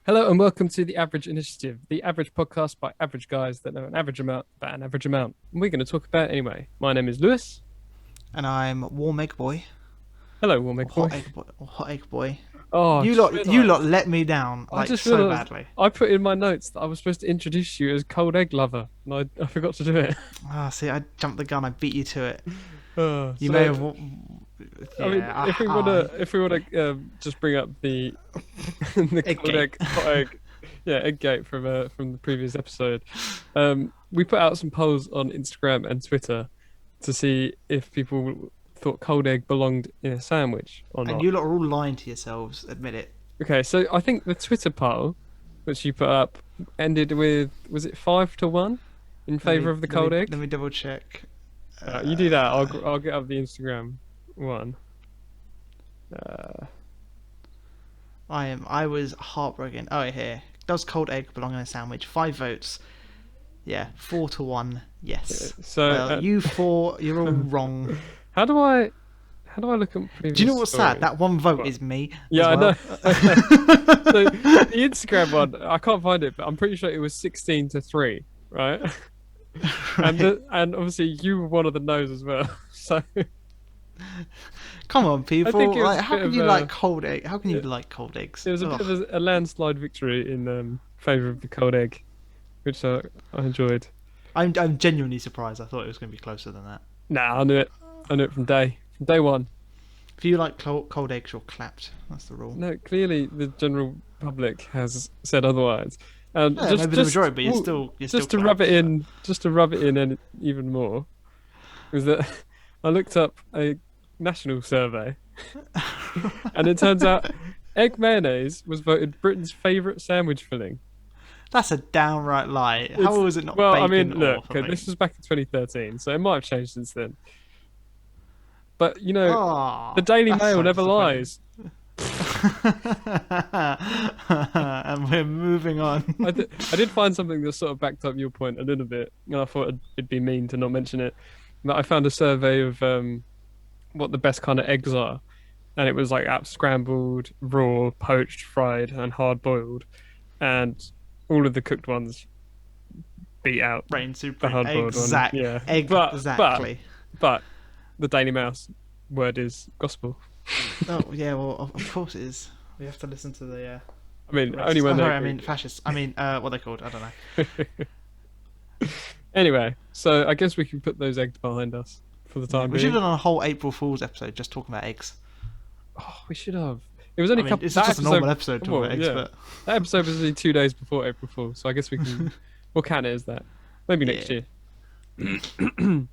Hello and welcome to The Average Initiative, the average podcast by average guys that know an average amount about an average amount. And we're going to talk about it anyway. My name is Lewis. And I'm warm egg boy, Hello, or Warmake Boy. hot egg boy, or hot egg boy. Oh, I You just lot, you lot realised. let me down I like just so realised badly. I put in my notes that I was supposed to introduce you as cold egg lover, and I forgot to do it. Ah, see, I jumped the gun. I beat you to it. Uh, You may so, have, I mean, yeah. if we wanna just bring up the the Egg cold gate. egg, hot egg, yeah, egg gate from the previous episode. We put out some polls on Instagram and Twitter to see if people thought cold egg belonged in a sandwich or And not. you lot are all lying to yourselves. Admit it. Okay, so I think the Twitter poll, which you put up, ended with, was it 5-1 in Let favor me of the let me cold egg? let me double check. You do that. Uh, I'll get up the Instagram one. Uh, I was heartbroken. Oh, here. Does cold egg belong in a sandwich? 5 votes. Yeah, 4-1. Yes. so Well, you four, you're all wrong. how do I look at Do you previous know what's sad? stories? That one vote What? is me Yeah, as I know. well. I know. So the Instagram one, I can't find it, but I'm pretty sure it was 16-3, right? Right. And obviously you were one of the no's as well. So Come on, I think people. it was Like, a how bit can of you like a cold egg? How can you it, like cold eggs? it was a bit Ugh. of a landslide victory in favor of the cold egg, which I enjoyed. I'm genuinely surprised. I thought it was going to be closer than that. Nah, I knew it. I knew it from day one. If you like cold eggs, you're clapped. That's the rule. No, clearly the general public has said otherwise. And Yeah, maybe the majority, but you're still just to rub clapped. it So. in, even more, is that I looked up a national survey, and it turns out egg mayonnaise was voted Britain's favourite sandwich filling. That's a downright lie. It's How was it not well, I mean, bacon look, or okay, this something? was back in 2013, so it might have changed since then. But you know, the Oh, Daily that's Mail so never disappointing. lies. And we're moving on. I did find something that sort of backed up your point a little bit, and I thought it'd be mean to not mention it. But I found a survey of what the best kind of eggs are, and it was like scrambled, raw, poached, fried, and hard boiled, and all of the cooked ones beat out Reign the supreme. hard boiled one. Yeah, Exactly. but the Daily Mouse word is gospel. Oh yeah, well of course it is. We have to listen to the I mean, only racist. when Oh, they sorry, I agree. mean fascists. I mean what they called. I don't know. Anyway, so I guess we can put those eggs behind us for the Yeah, time we should being. have done a whole April Fool's episode just talking about eggs. Oh, we should have. It was only I a mean, couple. this is That just a normal episode. episode talking Well, about eggs, yeah, but that episode was only 2 days before April Fool, so I guess we'll count it as that. Maybe next yeah. year.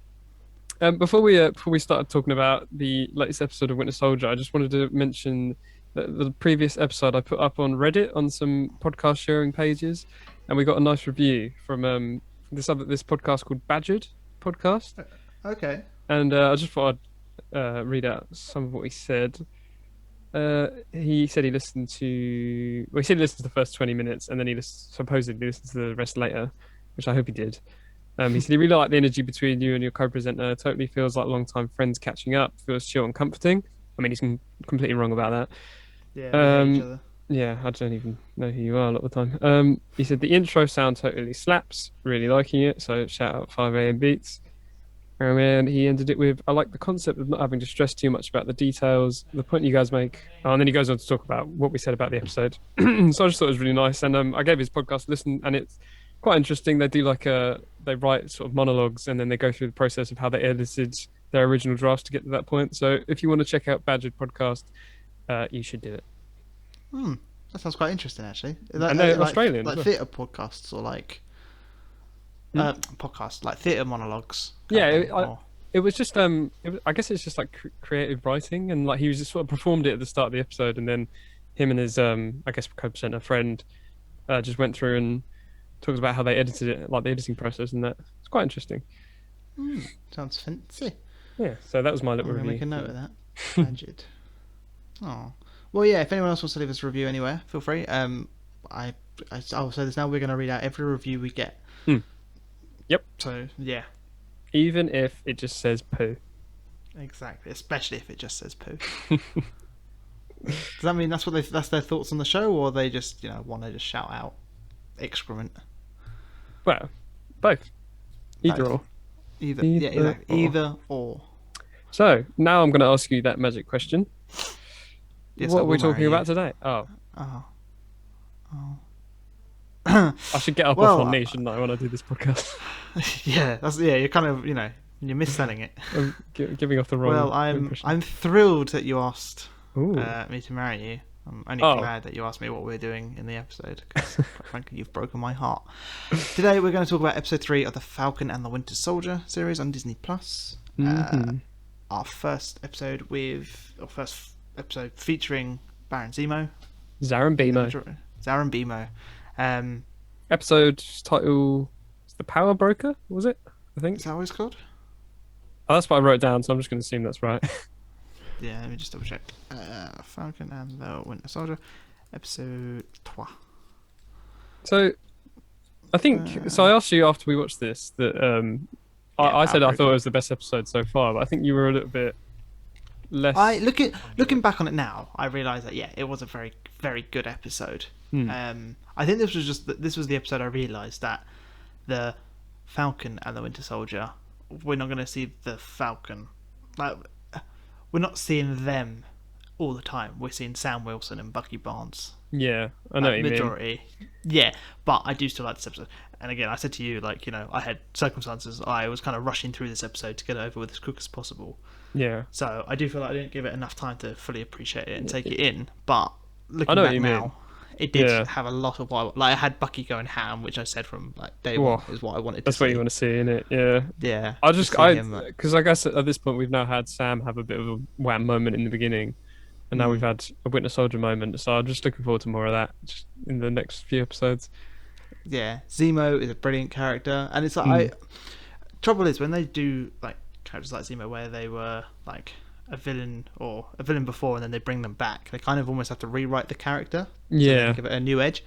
Before we started talking about the latest episode of Winter Soldier, I just wanted to mention that the previous episode I put up on Reddit on some podcast sharing pages, and we got a nice review from this podcast called Badgered Podcast, Okay. and I just thought I'd read out some of what he said. He said he listened to. Well, he said he listened to the first 20 minutes, and then supposedly listened to the rest later, which I hope he did. He said he really liked the energy between you and your co-presenter. Totally feels like long-time friends catching up. Feels chill and comforting. I mean, he's completely wrong about Yeah, that. we hate each other. Yeah, I don't even know who you are a lot of the time. He said the intro sound totally slaps. Really liking it. So shout out 5 a.m. Beats. And he ended it with, I like the concept of not having to stress too much about the details, the point you guys make. Oh, and then he goes on to talk about what we said about the episode. So I just thought it was really nice. And I gave his podcast a listen, and it's quite interesting. They do they write sort of monologues, and then they go through the process of how they edited their original drafts to get to that point. So if you want to check out Badgered Podcast, you should do it. Hmm. That sounds quite interesting, actually. And they're Australian as Like well. theatre podcasts or like Hmm? podcasts, like theatre monologues kind Yeah, of thing. Or it was just I guess it's just like creative writing, and like he was just sort of performed it at the start of the episode, and then him and his I guess co-presenter friend just went through and talked about how they edited it, like the editing process, and that it's quite interesting. sounds fancy. Yeah, so that was my I'm little gonna review. make a note of that. Badgered. Oh. Well, yeah. If anyone else wants to leave us a review anywhere, feel free. I I'll say this now. We're gonna read out every review we get. Hmm. Yep. So yeah, Even if it just says poo. exactly. Especially if it just says poo. Does that mean that's their thoughts on the show, or they just want to just shout out excrement? Well, both. Either Both. or. Either. Yeah, Either exactly. or. Either or. So now I'm going to ask you that magic question. Yes, I What are we will talking marry you. about today? Oh, Oh. Oh. I should get up off Well, on me, shouldn't I, when I do this podcast? yeah, you're kind of you're misselling it. I'm giving off the Well, wrong impression. I'm thrilled that you asked Ooh. me to marry you. I'm only Oh. glad that you asked me what we're doing in the episode because, quite frankly, you've broken my heart. Today we're going to talk about episode 3 of the Falcon and the Winter Soldier series on Disney Plus. Mm-hmm. Our first episode featuring Baron Zemo. Zarin Bimo. Zarin Bimo. Episode title is The Power Broker, was it? I think. Is that what it's called? Oh, that's what I wrote down, so I'm just going to assume that's right. Yeah, let me just double check. Falcon and the Winter Soldier, episode 3. So, I think so. I asked you after we watched this that I said I thought it was the best episode so far, but I think you were a little bit less. Looking back on it now, I realise that it was a very very good episode. I think this was the episode I realised that the Falcon and the Winter Soldier, we're not going to see the Falcon, like we're not seeing them all the time. We're seeing Sam Wilson and Bucky Barnes. Yeah, I know what you majority. Yeah, but I do still like this episode. And again, I said to you, I had circumstances. I was kind of rushing through this episode to get it over with as quick as possible. Yeah. So I do feel like I didn't give it enough time to fully appreciate it and take it in. But looking I know back what you now, mean. it did have a lot of I had Bucky going ham, which I said from day one is what I wanted. That's to what see. you want to see, innit? Yeah. Yeah. Because I guess at this point we've now had Sam have a bit of a wham moment in the beginning, and now we've had a Winter Soldier moment. So I'm just looking forward to more of that just in the next few episodes. Yeah, Zemo is a brilliant character, and it's like trouble is when they do like characters like Zemo where they were like a villain before and then they bring them back, they kind of almost have to rewrite the character, give it a new edge.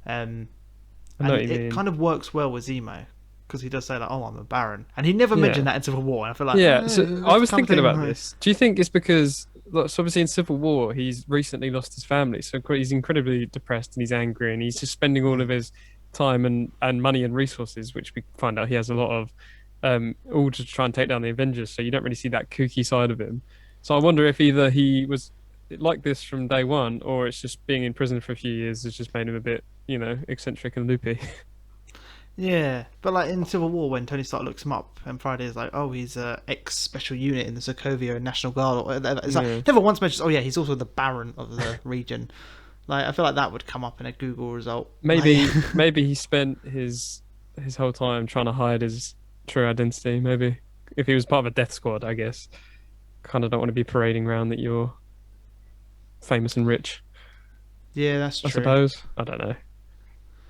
And it kind of works well with Zemo because he does say like, "Oh, I'm a Baron," and he never mentioned that in Civil War. And I feel like so I was thinking about this. Do you think it's because so obviously in Civil War he's recently lost his family, so he's incredibly depressed and he's angry and he's just spending all of his time and money and resources, which we find out he has a lot of, all to try and take down the Avengers. So you don't really see that kooky side of him. So I wonder if either he was like this from day one, or it's just being in prison for a few years has just made him a bit, eccentric and loopy. Yeah, but like in Civil War, when Tony Stark looks him up, and Friday is like, "Oh, he's a ex-special unit in the Sokovia National Guard," or whatever. It's like never once mentions, "Oh yeah, he's also the Baron of the region." Like I feel like that would come up in a Google result. Maybe he spent his whole time trying to hide his true identity. Maybe if he was part of a death squad, I guess. Kind of don't want to be parading around that you're famous and rich. Yeah, that's true. I suppose. I don't know.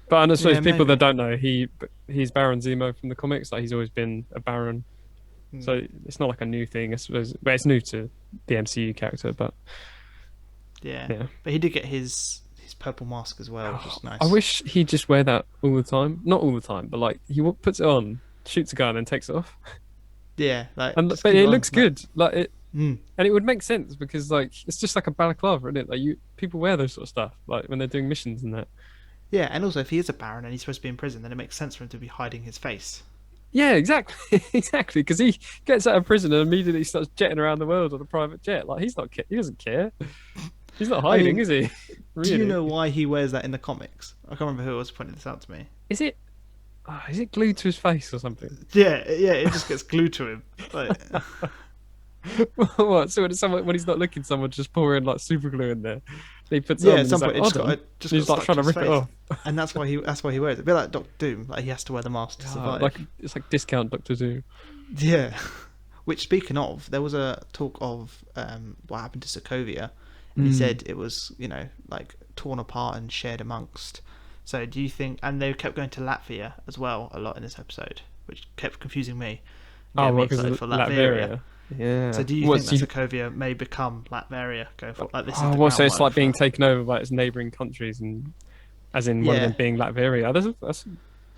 But I suppose people that don't know, he's Baron Zemo from the comics. Like he's always been a Baron, so it's not like a new thing. I suppose, but it's new to the MCU character. But yeah. But he did get his purple mask as well, which is nice. I wish he'd just wear that all the time. Not all the time, but like he puts it on, shoots a gun, and then takes it off. Yeah, but it looks good. Like it. And it would make sense because like it's just like a balaclava, isn't it? Like people wear those sort of stuff like when they're doing missions and that. Yeah, and also if he is a Baron and he's supposed to be in prison, then it makes sense for him to be hiding his face. Yeah, exactly, exactly. Because he gets out of prison and immediately starts jetting around the world on a private jet. Like he doesn't care. He's not hiding, is he? Really? Do you know why he wears that in the comics? I can't remember who was pointing this out to me. Is it glued to his face or something? Yeah, it just gets glued to him. Like... What? So when he's not looking, someone just pour in like super glue in there. He puts it on. At some point, he's like trying to rip it off, and that's why he wears it. A bit like Doctor Doom, like he has to wear the mask to survive. It's like discount Doctor Doom. Yeah. Which, speaking of, there was a talk of what happened to Sokovia, and he said it was like torn apart and shared amongst. So do you think? And they kept going to Latvia as well a lot in this episode, which kept confusing me. Because of Latveria. Yeah. So do you think that Sokovia may become Latveria going forward? Like this is so it's like being taken over by its neighbouring countries, and as in one of them being Latveria. That's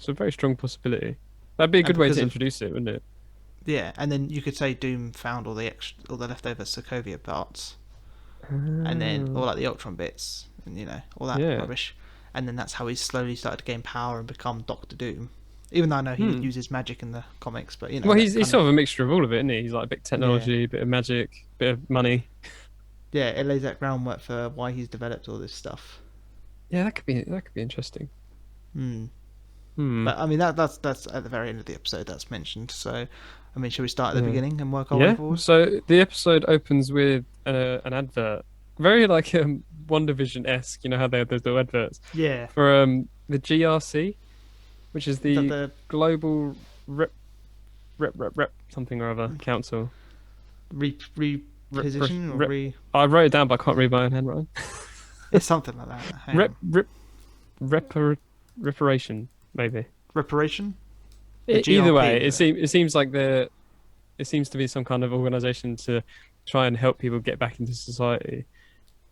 a very strong possibility. That'd be a good way to introduce it, wouldn't it? Yeah, and then you could say Doom found all the leftover Sokovia parts. and then Oh, all like the Ultron bits, and all that yeah. rubbish, and then that's how he slowly started to gain power and become Doctor Doom. Even though I know he Hmm. uses magic in the comics, but Well, that he's kind sort of of a mixture of all of it, isn't he? He's like a bit of yeah, technology, a bit of magic, bit of money. yeah, it lays that groundwork for why he's developed all this stuff. Yeah, that could be interesting. Hmm. Hmm. But I mean that's at the very end of the episode that's mentioned. So, I mean, shall we start at the Yeah. beginning and work our way Yeah. forward? So the episode opens with an advert, very like One Division esque. You know how they have those little adverts Yeah. for the GRC, which is Is that the the Global Rep something or other council. Rep, rep, reposition or rep. I wrote it down, but I can't read my own handwriting. It's something like that. Hang Rep, on. rep, reparation, maybe. Reparation? The Either way, GRP, is it? it seems to be some kind of organization to try and help people get back into society.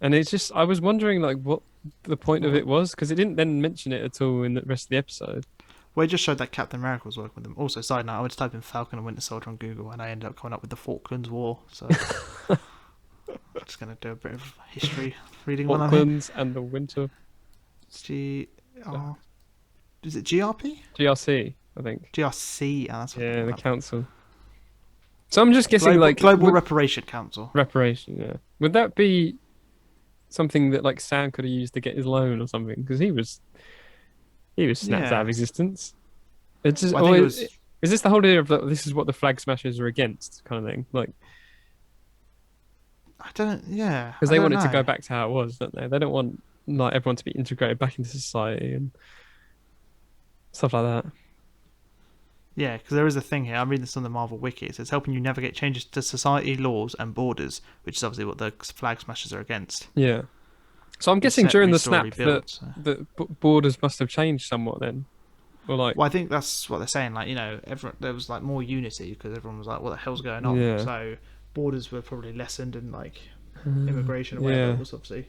And it's just I was wondering like what the point of Well, it was because it didn't then mention it at all in the rest of the episode. well, it just showed that Captain America was working with them. Also, side note, I went to type in Falcon and Winter Soldier on Google, and I ended up coming up with the Falklands War. So, I'm just gonna do a bit of history reading while I'm here. Falklands and the Winter G R is it GRP? GRC, I think. GRC. Oh, that's what Yeah, the I'm council. So I'm just guessing like Global Reparation Council. reparation. Yeah, would that be something that like Sam could have used to get his loan or something? Because he was snapped out Yeah. of existence. It's just, Well, I think it was. is this the whole idea of like, this is what the flag smashers are against kind of thing? Like, I don't. Yeah. because I they don't want it to go know. back to how it was, don't they? They don't want like everyone to be integrated back into society and stuff like that. Yeah, because there is a thing here. I'm reading this on the Marvel Wiki. It says helping you navigate changes to society, laws, and borders, which is obviously what the flag smashers are against. Yeah. So I'm guessing Reset, during the restore, snap that rebuild. So. borders must have changed somewhat then, or like, Well, I think that's what they're saying. Like, everyone, there was like more unity because everyone was like, "What the hell's going on?" yeah, So borders were probably lessened, and like immigration or whatever yeah, was obviously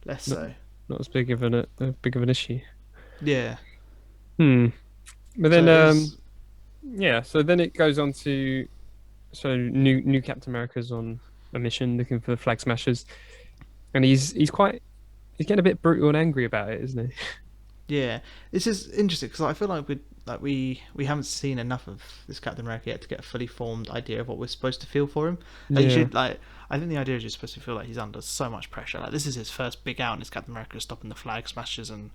less not, so. not as big of an issue. Yeah. Hmm. But So then it is. yeah, so then it goes on to new Captain America's on a mission looking for the flag smashers, and he's getting a bit brutal and angry about it, isn't he? Yeah, this is interesting because I feel like we haven't seen enough of this Captain America yet to get a fully formed idea of what we're supposed to feel for him. Like, you Yeah, should like. I think the idea is you're supposed to feel like he's under so much pressure. Like this is his first big out, and it's Captain America stopping the flag smashers, and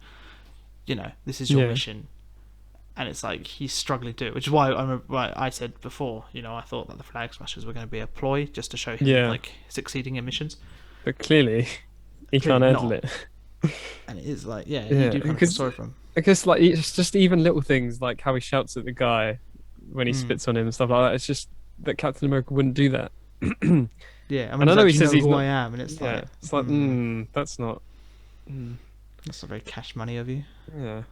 this is your yeah, mission, and it's like he's struggling to do it. Which is why I said before, I thought that the flag smashers were going to be a ploy just to show him yeah. like succeeding in missions. But clearly, he can't Clearly handle not, it. and it is like you Yeah, do kind of feel because sorry for him. I guess like it's just even little things like how he shouts at the guy when he Mm. spits on him and stuff like that. It's just that Captain America wouldn't do that. Yeah, I mean, And I he's know like, he "Do you says know he's who not. I am?" And it's Yeah, like, it's like, that's not. Mm, that's not very cash money of you. yeah,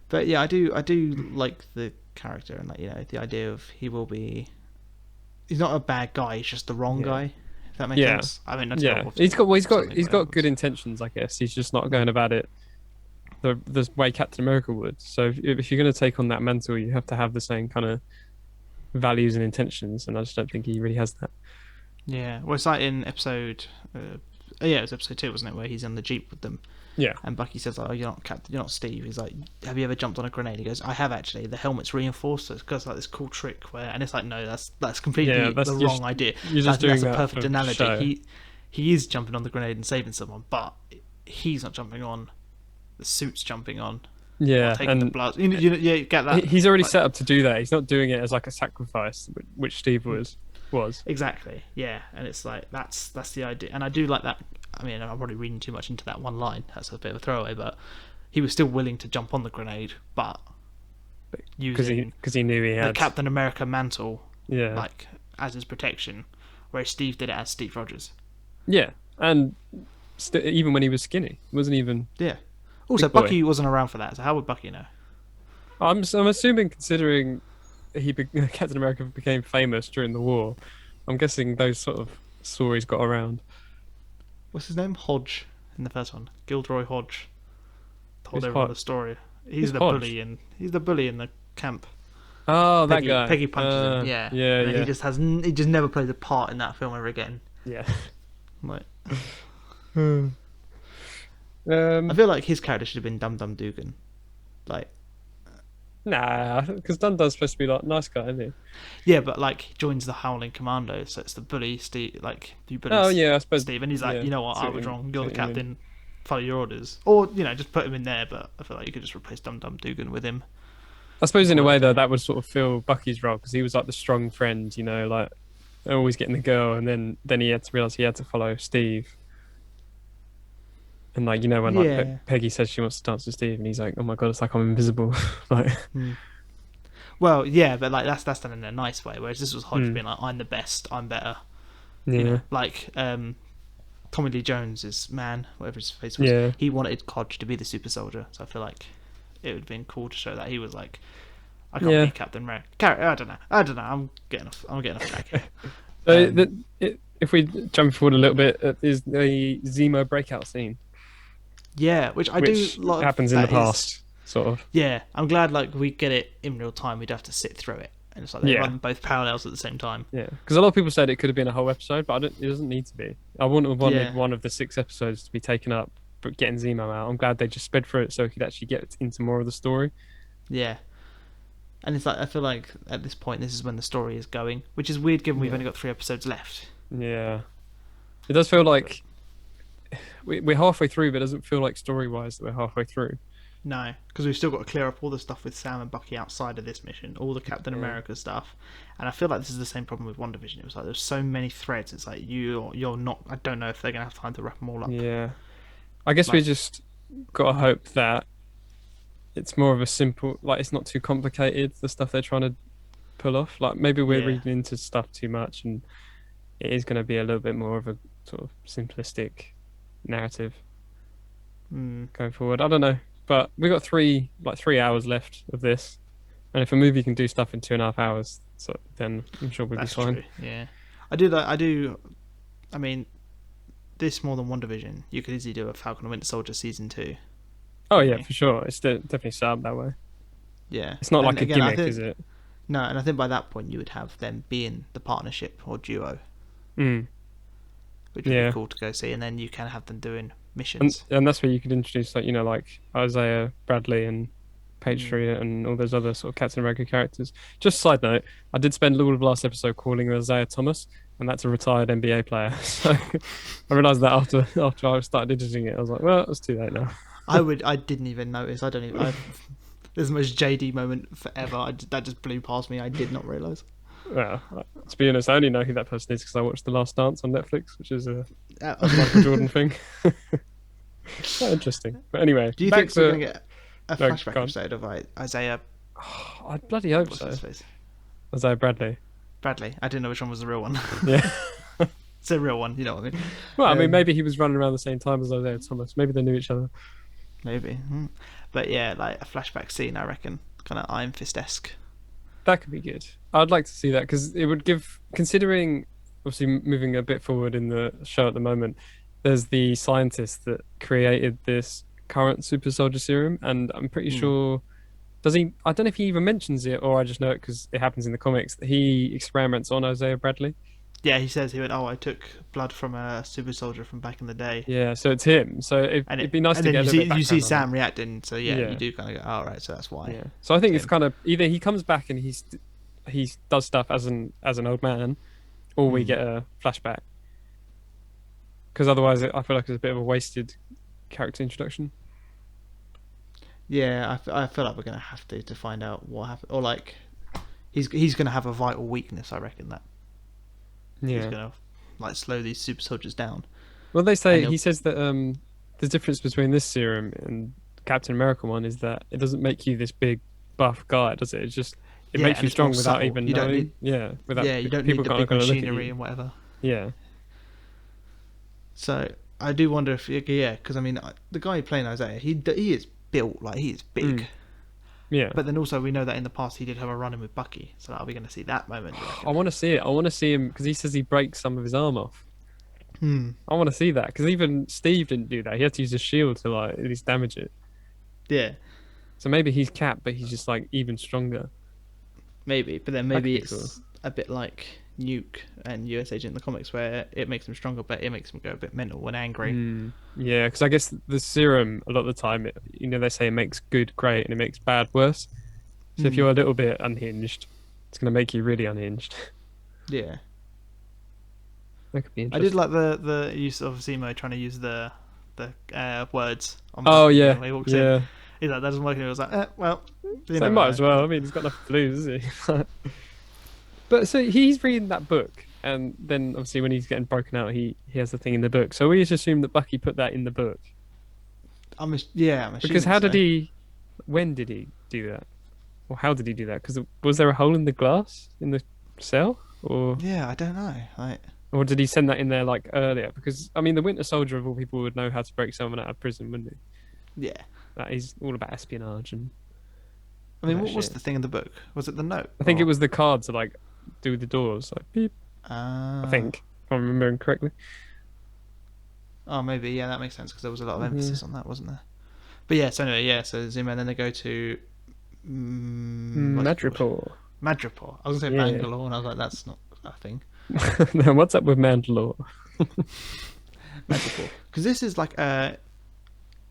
But yeah, I do like the character and like the idea of he's not a bad guy, he's just the wrong yeah, guy. If that makes yeah, sense. I mean, that's yeah. obviously something, He's whatever, got good but intentions, I guess. He's just not going about it the way Captain America would. So if you're going to take on that mantle, you have to have the same kind of values and intentions, and I just don't think he really has that. yeah. Well, it's like in episode, yeah, it was episode 2, wasn't it, where he's in the jeep with them, Yeah, and Bucky says, "Oh, you're not Steve." He's like, "Have you ever jumped on a grenade?" He goes, "I have actually. The helmet's reinforced, so it goes like this cool trick where," and it's like, no, that's completely yeah. That's the just wrong idea. you're So I just think doing that's a that perfect for analogy. show. He is jumping on the grenade and saving someone, but he's not jumping on. The suit's jumping on. Or Yeah, taking the and blood. You get that? he's already Like, set up to do that. He's not doing it as like a sacrifice, which Steve was. exactly. Yeah, and it's like that's the idea, and I do like that. I mean, I'm probably reading too much into that one line. That's a bit of a throwaway, but he was still willing to jump on the grenade, but using Because he knew he the had. Captain America mantle Yeah, like as his protection, whereas Steve did it as Steve Rogers. yeah, and even when he was skinny, he wasn't even Yeah. Also, big boy. Bucky wasn't around for that, so how would Bucky know? I'm assuming considering Captain America became famous during the war, I'm guessing those sort of stories got around. What's his name? Hodge in the first one. Gilderoy Hodge told Who's everyone Hodge? the story. Who's Hodge? He's the bully in the camp. Oh, that Peggy, guy. Peggy punches him. Yeah. Yeah, And then yeah, he just never plays a part in that film ever again. yeah. Like, Hmm. I feel like his character should have been Dum Dum Dugan. Like, Nah, because Dundon's supposed to be like nice guy, isn't he? yeah, but like he joins the Howling Commandos, so it's the bully Steve. Like you bully Oh yeah, I suppose. Steve, and he's like, Yeah, you know what, see I what was you, wrong. see You're the what you mean. captain. Follow your orders, or just put him in there. But I feel like you could just replace Dum Dum Dugan with him I suppose and in a call it way a though day. that would sort of fill Bucky's role because he was like the strong friend, like always getting the girl, and then he had to realize he had to follow Steve. And like when like Yeah. Peggy says she wants to dance with Steve, and he's like, "Oh my god, it's like I'm invisible." Like, Hmm. Well, yeah, but like that's done in a nice way. Whereas this was Hodge mm, being like, "I'm the best, I'm better." yeah, Like Tommy Lee Jones's man, whatever his face was, yeah, he wanted Hodge to be the super soldier. So I feel like it would have been cool to show that he was like, "I can't yeah. be Captain America." I don't know. I don't know. I'm getting off track here. So Um, if we jump forward a little bit, is the Zemo breakout scene, yeah, which I do which love. happens in the That is, past, sort of. yeah. I'm glad like we get it in real time. We'd have to sit through it, and it's like they Yeah, run both parallels at the same time. yeah. Because a lot of people said it could have been a whole episode, but it doesn't need to be. I wouldn't have wanted Yeah, one of the 6 episodes to be taken up, but getting Zemo out. I'm glad they just sped through it so we could actually get into more of the story. yeah. And it's like I feel like at this point this is when the story is going, which is weird given we've Yeah, only got 3 episodes left. yeah. It does feel like we're halfway through, but it doesn't feel like story wise that we're halfway through. No, because we've still got to clear up all the stuff with Sam and Bucky outside of this mission, all the Captain Yeah, America stuff, and I feel like this is the same problem with WandaVision. It was like there's so many threads. It's like you're not. I don't know if they're gonna have time to wrap them all up. yeah. I guess we Like, just gotta hope that it's more of a simple, like it's not too complicated. The stuff they're trying to pull off, like maybe we're yeah, reading into stuff too much, and it is going to be a little bit more of a sort of simplistic narrative mm, going forward. I don't know, but we got 3 hours left of this, and if a movie can do stuff in 2.5 hours, then I'm sure we'll be that's fine. true. Yeah, I do. I do. I mean, this more than WandaVision. You could easily do a Falcon and Winter Soldier season 2, Oh couldn't yeah, you? for sure. It's definitely set up that way. Yeah, It's not and like a again, I gimmick, is think it? no, and I think by that point you would have them being the partnership or duo, Mm, which would be yeah. cool to go see, and then you can have them doing and missions. and that's where you could introduce like Isaiah Bradley and Mm. Patriot and all those other sort of Captain America characters. Just side note, I did spend all of last episode calling her Isaiah Thomas, and that's a retired NBA player. So I realised that after I started editing it, I was like, well, it's too late now. I didn't even notice. I don't even. There's the most JD moment forever. That just blew past me. I did not realize. Well, to be honest, I only know who that person is because I watched The Last Dance on Netflix, which is a Michael Do Jordan thing. Quite interesting. But anyway, you back think we're gonna to get a no, flashback go on. episode of Isaiah? I bloody hope What's so. his face? Isaiah Bradley. Bradley. I didn't know which one was the real one. Yeah. It's a real one. You know what I mean? Well, I mean, Um, maybe he was running around the same time as Isaiah Thomas. Maybe they knew each other. maybe. But yeah, like a flashback scene. I reckon, kind of Iron Fist esque. That could be good. I'd like to see that because it would give, considering obviously moving a bit forward in the show at the moment, there's the scientist that created this current super soldier serum, and I'm pretty Mm. sure, does he? I don't know if he even mentions it or I just know it because it happens in the comics that he experiments on Isaiah Bradley. Yeah, he says he went. Oh, I took blood from a super soldier from back in the day, Yeah, so it's him. So and it'd be nice and to then get a you little see bit of you see background on Sam reacting. So it. yeah, you Yeah. do kind of go, oh, right, so that's why. Yeah. So I think it's Him. kind of either he comes back and he does stuff as an old man, or we Mm. get a flashback. Because otherwise, I feel like it's a bit of a wasted character introduction. Yeah, I feel like we're gonna have to find out what happened, or like he's gonna have a vital weakness. I reckon that he's Yeah. gonna like slow these super soldiers down, Well, they and say he'll he says that the difference between this serum and Captain America one is that it doesn't make you this big buff guy, does it? It yeah, makes and you it's more strong without subtle. even You don't knowing. need Yeah, without yeah, you don't people need the kind of big going to look at machinery you. and whatever. Yeah. So I do wonder if yeah, because I mean the guy playing Isaiah, he is built like he is big. Mm. Yeah. But then also we know that in the past he did have a run-in with Bucky, so are we going to see that moment? Do you I reckon? want to see it. I want to see him because he says he breaks some of his arm off. Hmm. I want to see that because even Steve didn't do that. He had to use a shield to like at least damage it. Yeah, So maybe he's Cap, but he's just like even stronger. maybe. But then That could maybe be cool. it's a bit like Nuke and US Agent in the comics, where it makes them stronger, but it makes them go a bit mental and angry. Yeah, because I guess the serum a lot of the time, they say it makes good great and it makes bad worse. So if Mm. you're a little bit unhinged, it's going to make you really unhinged. Yeah, That could be I did interesting. like the use of Zemo trying to use the words on Oh Bucky. yeah, When he walks in, yeah. he's like, "That doesn't work." And he was like, well, you So never might as know. well. I mean, he's got nothing to lose, is he? But so he's reading that book, and then obviously when he's getting broken out, he has the thing in the book. So we just assume that Bucky put that in the book I'm because assuming how did so. he? When did he do that? Or how did he do that? Because was there a hole in the glass in the cell, Yeah, I don't know. Like, or did he send that in there like earlier? Because I mean, the Winter Soldier of all people would know how to break someone out of prison, wouldn't he? yeah. That he's all about espionage and I all mean, that what was shit. the thing in the book? Was it the note I think it or? was the card to like do the doors, like beep. I Uh, think if I'm remembering correctly. oh, maybe. Yeah, that makes sense because there was a lot of Hmm. emphasis on that, wasn't there? But yeah. So anyway, yeah. So Zemo, and then they go to what's it called? Madripoor. Madripoor. I was gonna say Yeah. Bangalore, and I was like, that's not a thing. Now, what's up with Mandalore? Madripoor. Because this is like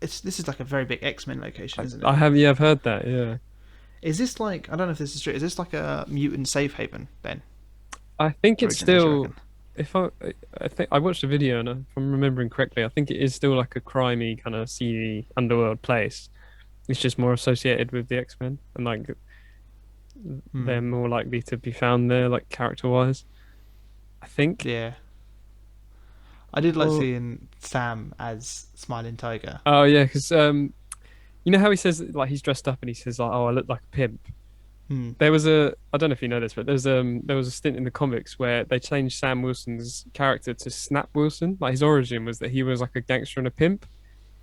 this is like a very big X-Men location, isn't it? I have, yeah, I've heard that. Yeah, Is this like, I don't know if this is true. Is this like a mutant safe haven then? I think it's Originally, do you still. reckon? If I think I watched a video, and if I'm remembering correctly, I think it is still like a crimey kind of seedy underworld place. It's just more associated with the X-Men, and like Hmm. they're more likely to be found there, like character-wise. I think. Yeah. I did like Or seeing Sam as Smiling Tiger. oh yeah, because you know how he says like he's dressed up and he says like, "Oh, I look like a pimp." Hmm. There was a I don't know if you know this, but there was a stint in the comics where they changed Sam Wilson's character to Snap Wilson. Like his origin was that he was like a gangster and a pimp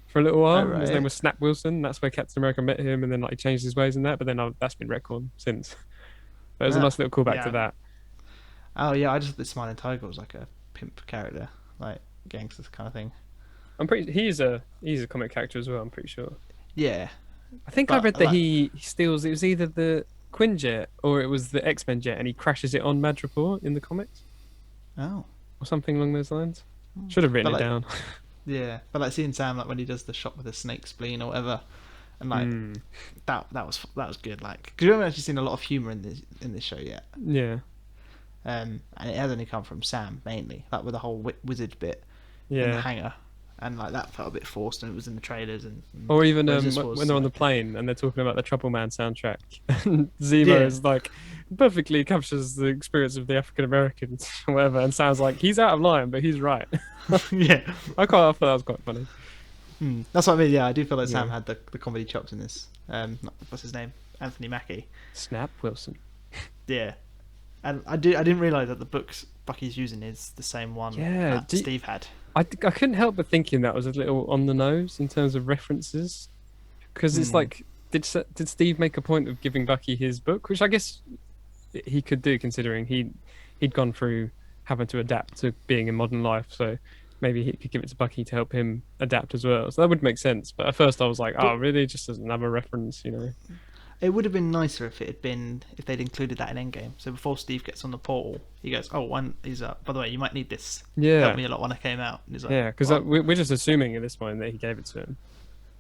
for a little Oh while. And his name right. was Snap Wilson. That's where Captain America met him, and then like he changed his ways and that. But then that's been retconned since. But it was a Ah. nice little callback to Yeah. that. Oh yeah. I just thought the Smiling Tiger was like a pimp character, like gangster kind of thing. I'm pretty. He's a comic character as well. I'm pretty sure. Yeah. I think I But read that like, he steals. It was either the Quinjet or it was the X-Men jet, and he crashes it on Madripoor in the comics oh. or something along those lines. Should have But written it like, down. yeah. But like seeing Sam like when he does the shot with the snake spleen or whatever, and like Mm, that was good. Like, because you haven't actually seen a lot of humor in this show yet. yeah, And it has only come from Sam mainly, like with the whole wizard bit in the yeah. hangar, and like that felt a bit forced, and it was in the trailers, and Or even whereas this when was they're on the like, plane and they're talking about the Trouble Man soundtrack, and Zemo yeah, is like perfectly captures the experience of the African Americans or whatever, and sounds like he's out of line, but he's right. yeah, I thought that was quite funny. that's what I mean. Yeah, I do feel like Yeah. Sam had the comedy chops in this. What's his name? Anthony Mackie. Snap Wilson. Yeah, and I didn't realize that the books Bucky's using is the same one Yeah, that Steve had. I couldn't help but thinking that was a little on the nose in terms of references, because it's Hmm. like, did Steve make a point of giving Bucky his book, which I guess he could do considering he'd gone through having to adapt to being in modern life, so maybe he could give it to Bucky to help him adapt as well. So that would make sense. But at first I was like, But oh, really? Just as another reference, you know? it would have been nicer if they'd included that in Endgame. So before Steve gets on the portal, he goes, "Oh, one he's by the way, you might need this. Helped Yeah, me a lot when I came out." And he's like, yeah. Because "What?" we're just assuming at this point that he gave it to him,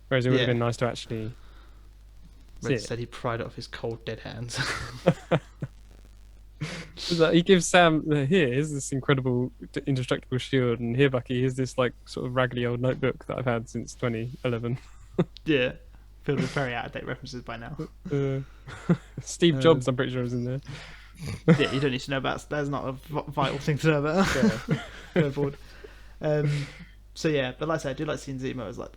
whereas it would have Yeah. been nice to actually see Red it. said he pried it off his cold dead hands. It's like he gives Sam here's this incredible indestructible shield, and here Bucky, here's this like sort of raggedy old notebook that I've had since 2011. Yeah, filled with very out of date references by now. Uh, Steve Um, Jobs, I'm pretty sure, is in there. yeah, you don't need to know about. That's not a vital thing to know about. Yeah. Going forward. So yeah, but like I said, I do like seeing Zemo as like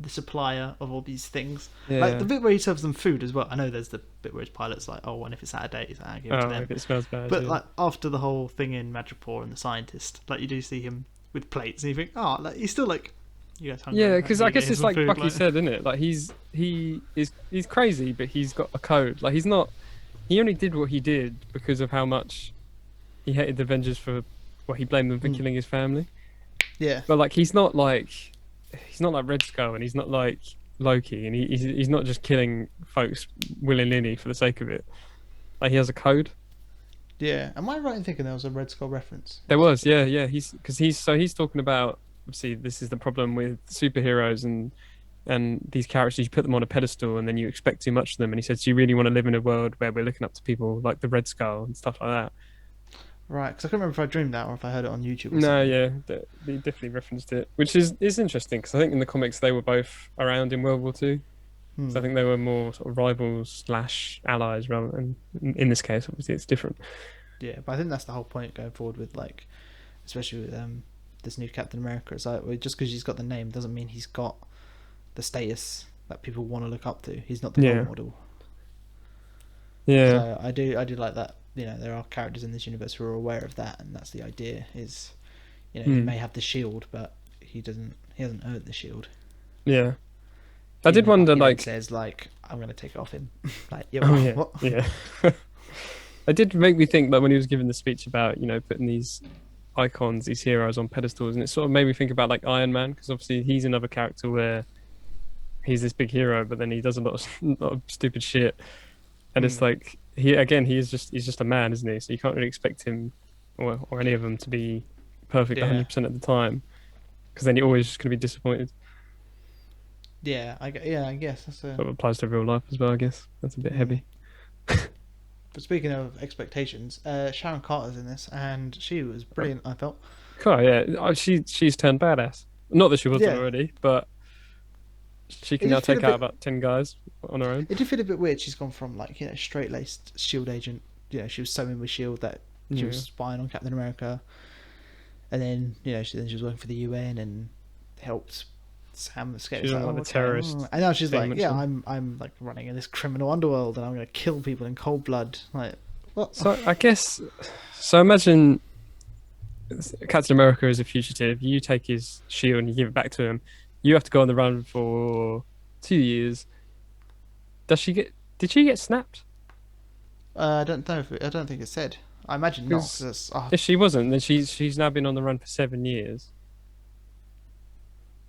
the supplier of all these things. Like Yeah. the bit where he serves them food as well. I know there's the bit where his pilot's like, "Oh, and if it's out of date, he's like, give it to Oh, them." if it smells bad. But Yeah. like after the whole thing in Madripoor and the scientist, like you do see him with plates, and you think, "Oh, like he's still like, you guys hungry?" Yeah, Like, because you I get guess him it's some like food, Bucky like- said, isn't it? Like he's crazy, but he's got a code. Like he's not. He only did what he did because of how much he hated the Avengers for. Well, he blamed them for Mm. killing his family. Yeah, But like he's not like Red Skull, and he's not like Loki, and he's not just killing folks willy nilly for the sake of it. Like he has a code. Yeah. Am I right in thinking there was a Red Skull reference in There this was, episode? yeah, yeah. He's talking about, obviously this is the problem with superheroes and these characters. You put them on a pedestal and then you expect too much of them. And he says, "Do you really want to live in a world where we're looking up to people like the Red Skull and stuff like that?" Right, because I can't remember if I dreamed that or if I heard it on YouTube or No, something. yeah, they definitely referenced it, which is interesting because I think in the comics they were both around in World War Two. So Hmm. I think they were more sort of rivals slash allies rather than in this case. Obviously, it's different. Yeah, but I think that's the whole point going forward with especially with this new Captain America. It's like, well, just because he's got the name doesn't mean he's got the status that people want to look up to. He's not the role Yeah, model. yeah. So I do like that. There are characters in this universe who are aware of that, and that's the idea. Is he Hmm. may have the shield, but he hasn't earned the shield. Yeah. I Even did though wonder, Bucky then like, says like, I'm gonna take it off him. Like, yeah, oh yeah, what? yeah. It did make me think that when he was giving the speech about, putting these icons, these heroes on pedestals, and it sort of made me think about like Iron Man, because obviously he's another character where he's this big hero, but then he does a lot of, lot of stupid shit, and it's Hmm. like he's just a man, isn't he? So you can't really expect him or any of them to be perfect Yeah, 100% of the time, because then you're always just going to be disappointed. yeah, I guess that's a. Sort of applies to real life as well, I guess. That's a bit Hmm. heavy. But speaking of expectations, Sharon Carter's in this, and she was brilliant. I felt. Cool, yeah. She's turned badass. Not that she wasn't Yeah, already, but she it can did now feel a take out bit. about 10 guys on her own. It did feel a bit weird. She's gone from straight laced Shield agent. She was so in with Shield that she was Yeah. spying on Captain America, and then she was working for the UN and helped Sam escape. She's It's on like, like oh, the okay. terrorist And now she's thing like, yeah, mentioned. I'm like running in this criminal underworld, and I'm going to kill people in cold blood. Like, what? So I guess so imagine Captain America is a fugitive. You take his shield and you give it back to him. You have to go on the run for 2 years. Does she get did she get snapped? I don't know. I don't think it said. I imagine not. Because Cause if she wasn't, then she's now been on the run for 7 years.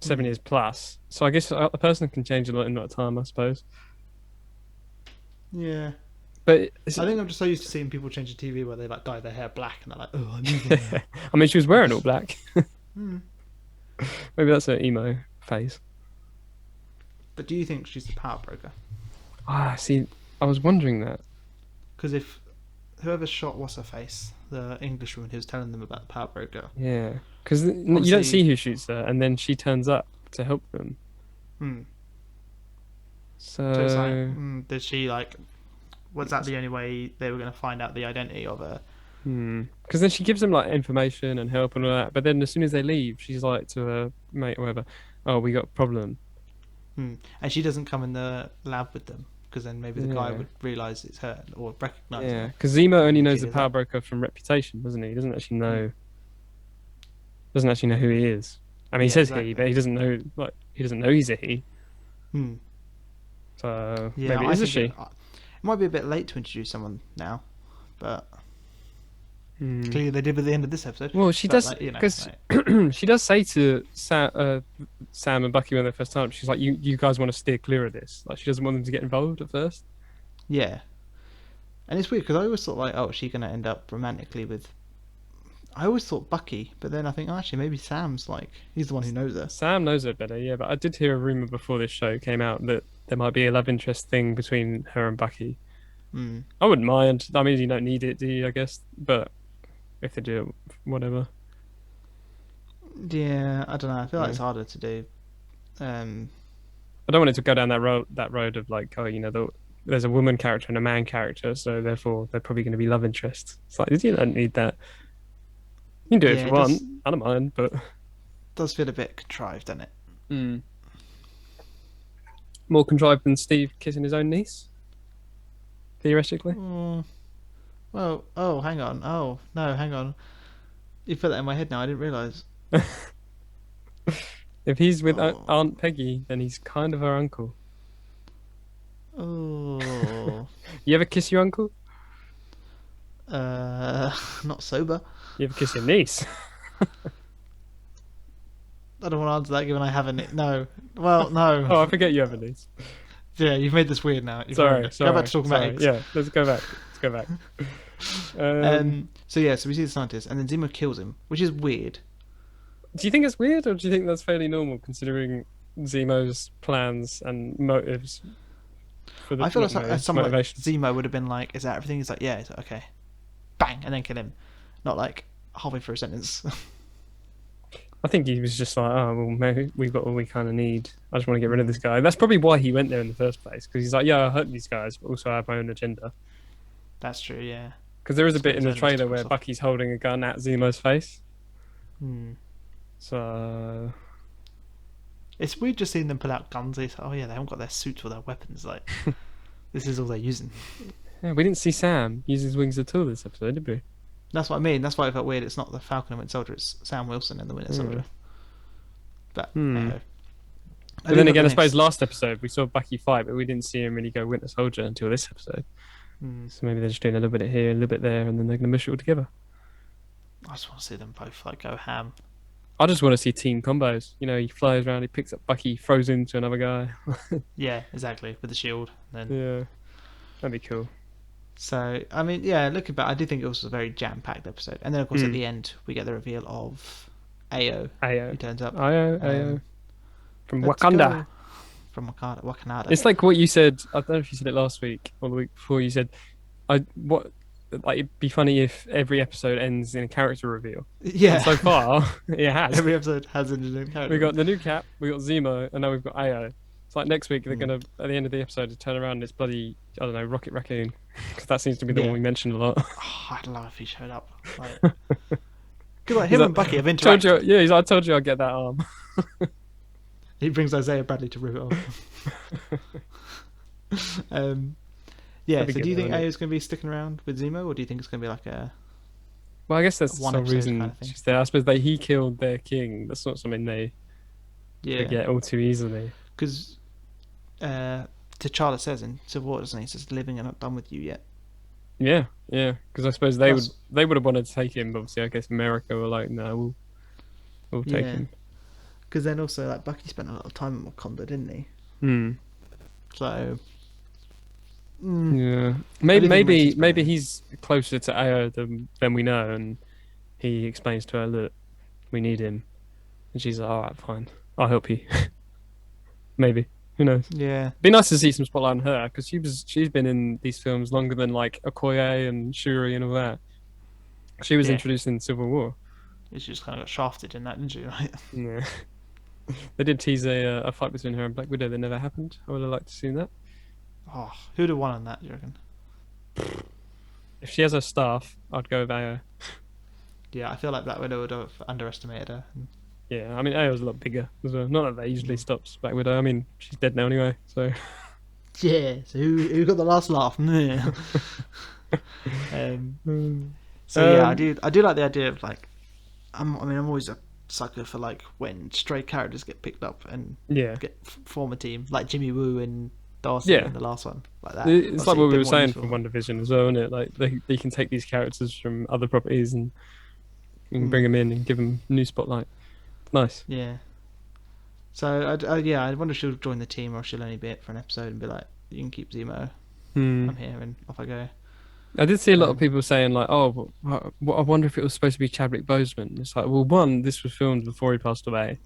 Seven hmm. years plus. So I guess a person can change a lot in that time, I suppose. Yeah. But I think I'm just so used to seeing people change the TV where they like dye their hair black and they're like, oh, I'm evil now. I mean, she was wearing all black. Hmm. Maybe that's her emo phase. But do you think she's the power broker? Ah, see, I was wondering that. Because if whoever shot what's her face, the English woman who was telling them about the power broker, Yeah, because you don't see obviously, who shoots her, and then she turns up to help them. hmm. So it's like, So, did she like? Was that the only way they were going to find out the identity of her? because then she gives them like information and help and all that. But then as soon as they leave, she's like to her mate or whatever, "Oh, we got a problem." Hmm. And she doesn't come in the lab with them because then maybe the guy Yeah, would realize it's her or recognize yeah. her. Because Zemo only And knows she the does power that. broker from reputation, doesn't he? He Hmm. doesn't actually know who he is. I mean, he Yeah, says he, exactly. but he doesn't know he's a he. Hmm. So Yeah, maybe it I is a think she. it might be a bit late to introduce someone now, but Hmm. clearly they did at the end of this episode. Well, she But does like because she does say to Sam and Bucky when they first time, she's like, "You guys want to steer clear of this." Like, she doesn't want them to get involved at first. yeah, and it's weird because I always thought like, oh, is she gonna end up romantically with? I always thought Bucky, but then I think, oh, actually, maybe Sam's like he's the one who knows her. Sam knows her better, yeah. But I did hear a rumor before this show came out that there might be a love interest thing between her and Bucky. Hmm. I wouldn't mind. I mean, you don't need it, do you? I guess, but if they do it, whatever. Yeah, I don't know. I feel like Yeah. it's harder to do. Um, I don't want it to go down that road of like, oh, there's a woman character and a man character, so therefore they're probably going to be love interests. It's like you don't need that. You can do it if yeah, you it want. I don't mind, but does feel a bit contrived, doesn't it? mm. More contrived than Steve kissing his own niece, theoretically. Oh, well, oh, hang on. Oh no, hang on. You put that in my head now. I didn't realize. If he's with Oh, Aunt Peggy, then he's kind of her uncle. oh, You ever kiss your uncle? not sober. You ever kiss your niece? I don't want to answer that given I haven't. No. Well, no. Oh, I forget you have a niece. Yeah, you've made this weird now. You've ruined Sorry, it. Go back sorry, to talking about sorry. eggs. Yeah, let's go back. Let's go back. So yeah, so we see the scientist, and then Zemo kills him, which is weird. Do you think it's weird, or do you think that's fairly normal considering Zemo's plans and motives for the I feel not like motives, someone like motivations? Zemo would have been like, "Is that everything?" He's like, "Yeah." He's like, "Okay," bang, and then kill him, not like halfway through a sentence. I think he was just like, oh, well, maybe we've got all we kind of need. I just want to get rid of this Mm, guy. That's probably why he went there in the first place, because he's like, yeah, I hurt these guys, but also I have my own agenda. that's true. Yeah, Because there is a it's got bit in his the own trailer mystical where stuff. Bucky's holding a gun at Zemo's face. Hmm. So, It's weird just seeing them pull out guns. It's like, oh yeah, they haven't got their suits or their weapons. Like this is all they're using. yeah, we didn't see Sam use his wings at all this episode, did we? That's what I mean. That's why it felt weird. It's not the Falcon and Winter Soldier. It's Sam Wilson and the Winter Yeah. Soldier. But Hmm. I But do then love again, the I suppose next. last episode we saw Bucky fight, but we didn't see him really go Winter Soldier until this episode. Hmm, So maybe they're just doing a little bit here, a little bit there, and then they're going to mush it all together. I just want to see them both like go ham. I just want to see team combos. You know, he flies around, he picks up Bucky, throws him to another guy. Yeah, exactly. With the shield. Then Yeah, that'd be cool. so I mean, yeah. Looking back, I do think it was a very jam-packed episode. And then of course at Mm. the end we get the reveal of Ao, Ayo, who turns up. Ayo, Ayo Um, from let's Wakanda. go from Wakanda. It's like what you said. I don't know if you said it last week or the week before. You said, "I what." Like it'd be funny if every episode ends in a character reveal. And Yeah. so far, it has. Every episode has an individual character. We got the new Cap, we got Zemo, and now we've got Ao. It's like next week they're Mm. gonna at the end of the episode turn around and it's bloody I don't know Rocket Raccoon because that seems to be the one Yeah. we mentioned a lot. Oh, I'd love if he showed up. Like, because like He's him like, and Bucky have told you, interacted. yeah. He's like, I told you I'd get that arm. He brings Isaiah Bradley to rip it off. Yeah. That'd be So good, do you think wouldn't it? Ao's going to be sticking around with Zemo, or do you think it's going to be like a Well, I guess that's the one sole episode reason kind of thing? she's there. I suppose he killed their king. That's not something they Yeah. forget all too easily. Because T'Challa says in Civil War, doesn't he? He says, "Living and not done with you yet." Yeah, yeah. Because I suppose Plus, they would have wanted to take him, but obviously I guess America were like, no, we'll take yeah. him. Because then also like Bucky spent a lot of time in Wakanda, didn't he? Hmm. So Yeah, I do think maybe Macy's maybe brilliant. he's closer to Ao than we know, and he explains to her, "Look, we need him," and she's like, "All right, fine, I'll help you." Maybe, who knows? yeah, Be nice to see some spotlight on her because she's been in these films longer than like Okoye and Shuri and all that. She was yeah. introduced in Civil War. She just kind of got shafted in that, didn't she? Like, Yeah, they did tease a fight between her and Black Widow that never happened. I would have liked to see that. oh, who'd have won on that? Do you reckon? If she has her staff, I'd go with Ao. Yeah, I feel like Black Widow would have underestimated her. Yeah, I mean, Ao's a lot bigger as well. Not that that usually stops Black Widow. I mean, she's dead now anyway, so. Yeah, so who got the last laugh? So yeah, I do like the idea of like, I mean, I'm always a sucker for like when stray characters get picked up and Yeah. get form a team, like Jimmy Woo and Darcy Yeah. in the last one, like that. It's like Obviously, a what we bit were more saying useful. for One Division as well, isn't it? Like, they can take these characters from other properties and you can bring them in and give them new spotlight. Nice. Yeah. So yeah, I wonder if she'll join the team or if she'll only be it for an episode and be like, you can keep Zemo, Hmm. I'm here, and off I go. I did see a lot of Um, people saying, like, oh, I wonder if it was supposed to be Chadwick Boseman. It's like, well, one, this was filmed before he passed away.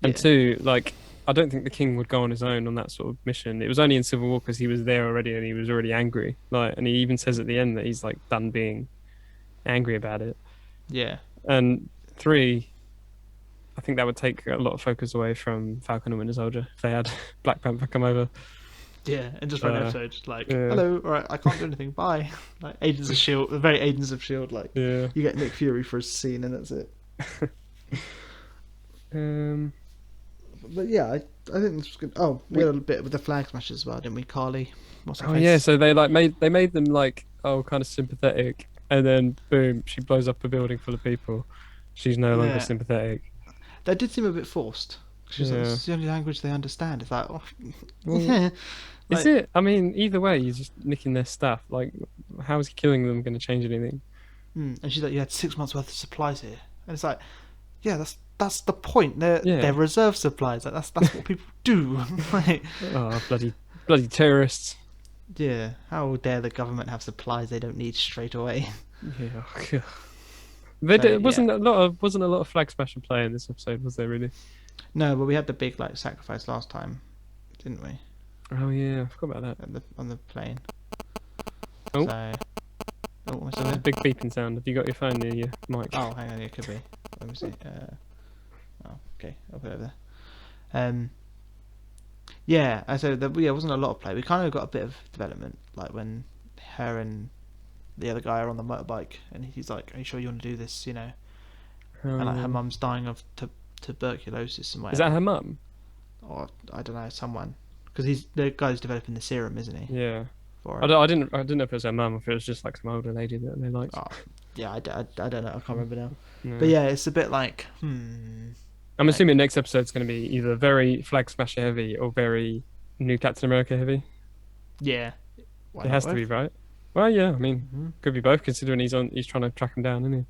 And Yeah. two, like, I don't think the king would go on his own on that sort of mission. It was only in Civil War because he was there already and he was already angry. Like, and he even says at the end that he's like done being angry about it. Yeah. And three, I think that would take a lot of focus away from Falcon and Winter Soldier if they had Black Panther come over. Yeah, and just for an Uh, episode, just like, yeah. hello, all right, I can't do anything, bye. Like Agents of Shield, the very Agents of Shield. Like Yeah. you get Nick Fury for a scene, and that's it. Um. But yeah, I think this was good. Oh, we had a bit with the flag smash as well, didn't we, Carly? What's her Oh face? yeah. So they made them like kind of sympathetic, and then boom, she blows up a building full of people. She's no longer Yeah. sympathetic. That did seem a bit forced. She's like, Yeah. this is the only language they understand. It's like, oh, Well, yeah. Is it? I mean, either way, you're just nicking their stuff. Like, how is killing them going to change anything? And she's like, you had 6 months worth of supplies here, and it's like, yeah, that's the point. They're Yeah. reserve supplies. Like that's what people do. Like, Oh, bloody terrorists! Yeah, how dare the government have supplies they don't need straight away? Yeah. So It yeah, wasn't a lot of flag smashing play in this episode, was there really? no, but we had the big like sacrifice last time, didn't we? Oh yeah, I forgot about that. On the plane. Oh, So, oh, am I still there's a there? big beeping sound. Have you got your phone near your mic? Oh, hang on, it could be. Let me see. Oh, okay, I'll put it over there. Yeah, I said that. Yeah, it wasn't a lot of play. We kind of got a bit of development, like when her and the other guy are on the motorbike, and he's like, "Are you sure you want to do this?" You know, and like her mum's dying of tuberculosis and Is that whatever, her mum? or I don't know, someone, because he's the guy's developing the serum, isn't he? Yeah. For I, it. don't, I didn't know if it was her mum or if it was just like some older lady that they liked. Oh, yeah, I don't know. I can't remember now. No. But yeah, it's a bit like, I'm like, assuming next episode's going to be either very flag smasher heavy or very new Captain America heavy. yeah. Why It not has to be, both? right? Well, yeah. I mean, Hmm. could be both considering he's trying to track him down, isn't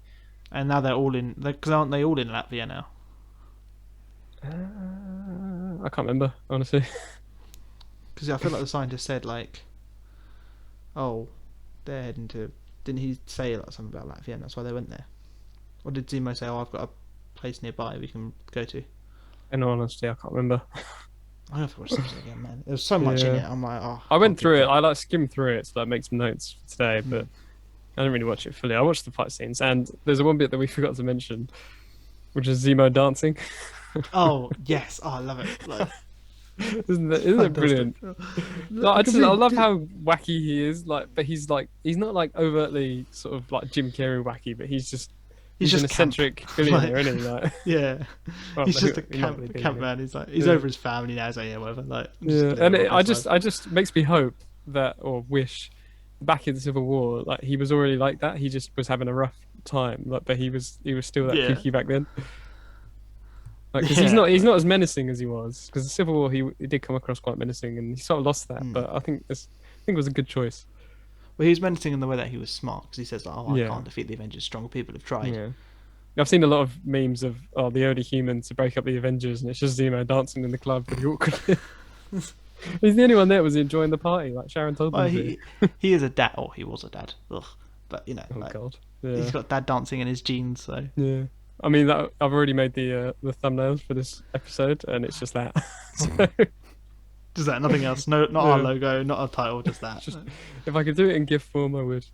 And now they're all in, because aren't they all in Latvia now? he? I can't remember honestly. Because I feel like the scientist said like, oh, they're heading to. Didn't he say like something about Latvia? And that's why they went there. Or did Zemo say, "Oh, I've got a place nearby we can go to"? In all honesty, I can't rember. I have to watch this again, man. There's so much in Yeah. it. I'm like, oh, I I went can't keep through it. track. I like skimmed through it, so I make some notes for today, Hmm. but I didn't really watch it fully. I watched the fight scenes, and there's one bit that we forgot to mention, which is Zemo dancing. Oh yes, oh, I love it. Like, Isn't it fantastic. brilliant? Like, I love how wacky he is. Like, but he's not like overtly sort of like Jim Carrey wacky, but He's he's an just camp. eccentric billionaire, Like, isn't he? Like, yeah, well, he's just a he's not really camp billionaire. man. He's Yeah. over his family now. He's like, yeah, whatever. Like, I'm just Yeah, gonna and live my best life. I just makes me hope that or wish back in the Civil War, like he was already like that. He just was having a rough time, like, but he was still that Yeah, kooky back then. Like, because yeah. he's not as menacing as he was. Because the Civil War, he did come across quite menacing, and he sort of lost that. Hmm. But I think it was a good choice. Well, he was menacing in the way that he was smart because he says, like, "Oh, I Yeah, can't defeat the Avengers. Stronger people have tried." yeah. I've seen a lot of memes of the only human to break up the Avengers, and it's just Zemo dancing in the club really awkwardly. He's the only one there was enjoying the party, like Sharon told Well, him to. he is a dad, or he was a dad. Ugh. But you know, Oh like, God, he's yeah, got dad dancing in his genes. So yeah. I mean, I've already made the thumbnails for this episode, and it's just that. So, just that, nothing else. No, not our yeah, logo, not our title, just that. just if I could do it in GIF form, I would.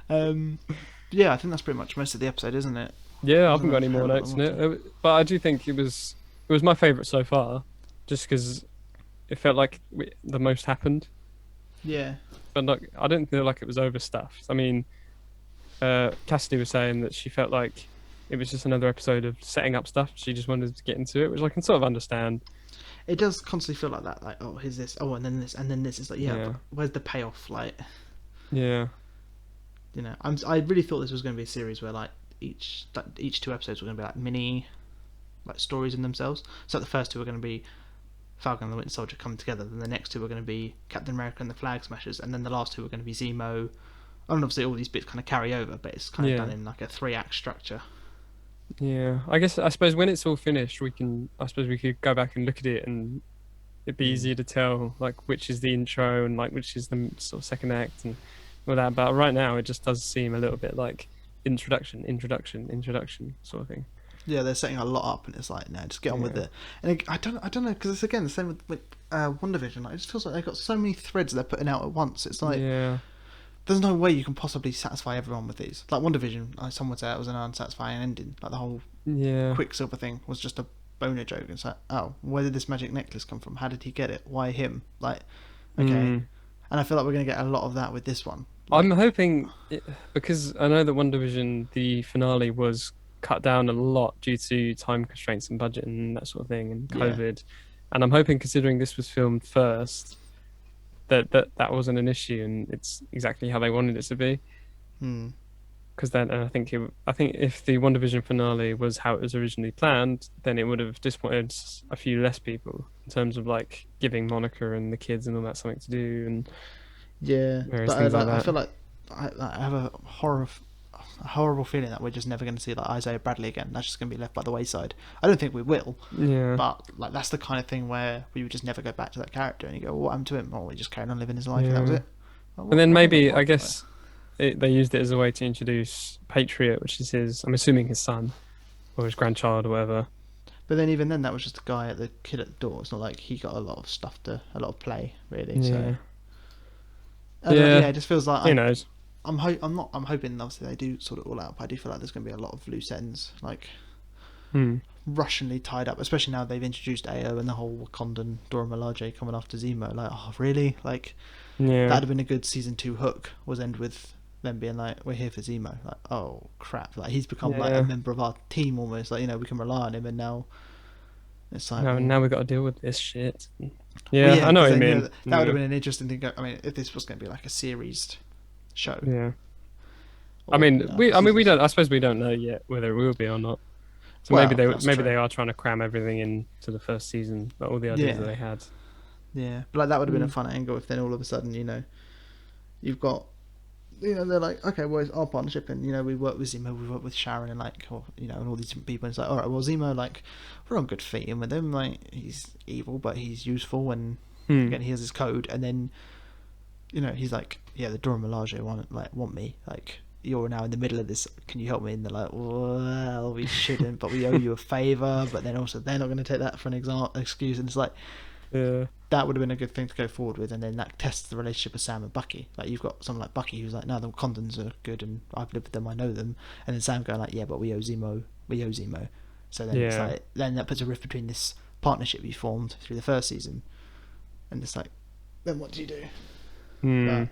um, yeah, I think that's pretty much most of the episode, isn't it? Yeah, I Wasn't haven't got a any more hell of a notes lot in more it, but I do think it was my favourite so far, just because it felt like the most happened. Yeah, But like, I didn't feel like it was overstuffed. I mean, Cassidy was saying that she felt like it was just another episode of setting up stuff. She just wanted to get into it, which I can sort of understand. it does constantly feel like that. Like, oh, here's this. Oh, and then this, and then this. It's like, yeah, Yeah, but where's the payoff? Like, yeah, you know, I really thought this was going to be a series where like each two episodes were going to be like mini, like stories in themselves. So the first two were going to be Falcon and the Winter Soldier coming together. Then the next two were going to be Captain America and the Flag Smashers, and then the last two were going to be Zemo. And obviously all these bits kind of carry over, but it's kind of yeah, done in like a 3-act structure. yeah. I suppose when it's all finished, I suppose we could go back and look at it, and it'd be Mm. easier to tell like which is the intro and like which is the sort of second act and all that. But right now, it just does seem a little bit like introduction sort of thing. Yeah, they're setting a lot up, and it's like, no, just get on with Yeah, it. And I don't know, because it's again the same with WandaVision. Like, it just feels like they've got so many threads they're putting out at once. It's like yeah, there's no way you can possibly satisfy everyone with these. Like WandaVision, like some would say it was an unsatisfying ending. Like the whole yeah. Quicksilver thing was just a boner joke. It's like, oh, where did this magic necklace come from? How did he get it? Why him? Like, okay. Mm. And I feel like we're gonna get a lot of that with this one. I'm Like, hoping because I know that One Division, the finale was cut down a lot due to time constraints and budget and that sort of thing and yeah, COVID. And I'm hoping, considering this was filmed first, that wasn't an issue and it's exactly how they wanted it to be. hmm. Because then, and I think if the One Division finale was how it was originally planned, then it would have disappointed a few less people in terms of like giving Monica and the kids and all that something to do and Yeah, various but things like I that. feel like I have a horror. a horrible feeling that we're just never going to see like Isaiah Bradley again. That's just going to be left by the wayside. I don't think we will, Yeah. but like that's the kind of thing where we would just never go back to that character, and you go, well, what happened to him? Oh, he just carried on living his life, and that was it. Well, And then what maybe, happened? I guess, they used it as a way to introduce Patriot, which is I'm assuming his son or his grandchild or whatever. But then even then, that was just a guy at the kid at the door. It's not like he got a lot of stuff a lot of play really. Yeah. So I don't know, Yeah. yeah, it just feels like Who knows? I'm hoping obviously they do sort it all out, but I do feel like there's going to be a lot of loose ends, like Russianly tied up, especially now they've introduced AO and the whole Wakandan Dora Milaje coming after Zemo. Like, oh really? Like Yeah. that'd have been a good season 2 hook. Was end with them being like, we're here for Zemo. Like, oh crap! Like he's become like a member of our team almost. Like, you know, we can rely on him, and now it's like now we've got to deal with this shit. Well, Yeah, I know what you then, mean. that would have been an interesting thing. I mean, if this was going to be like a series show. Yeah. Or, I mean, we seasons. don't. I suppose we don't know yet whether it will be or not. So Well, maybe that's true. they are trying to cram everything into the first season, but all the ideas that they had. Yeah, but like that would have been a fun angle if then all of a sudden, you know, you've got, you know, they're like, okay, well, it's our partnership, and you know, we work with Zemo, we work with Sharon, and like, or, you know, and all these different people. And it's like, all right, well, Zemo, like, we're on good footing with him. Like, he's evil, but he's useful, and again, he has his code. And then, you know, he's like, yeah, the Dora Milaje want me, like. You're now in the middle of this. Can you help me? And they're like, well, we shouldn't, but we owe you a favor. But then also, they're not going to take that for an excuse. And it's like, that would have been a good thing to go forward with. And then that tests the relationship of Sam and Bucky. Like, you've got someone like Bucky who's like, no, the Condons are good, and I've lived with them, I know them. And then Sam going like, yeah, but we owe Zemo. So then it's like, then that puts a rift between this partnership you formed through the first season. And it's like, then what do you do? But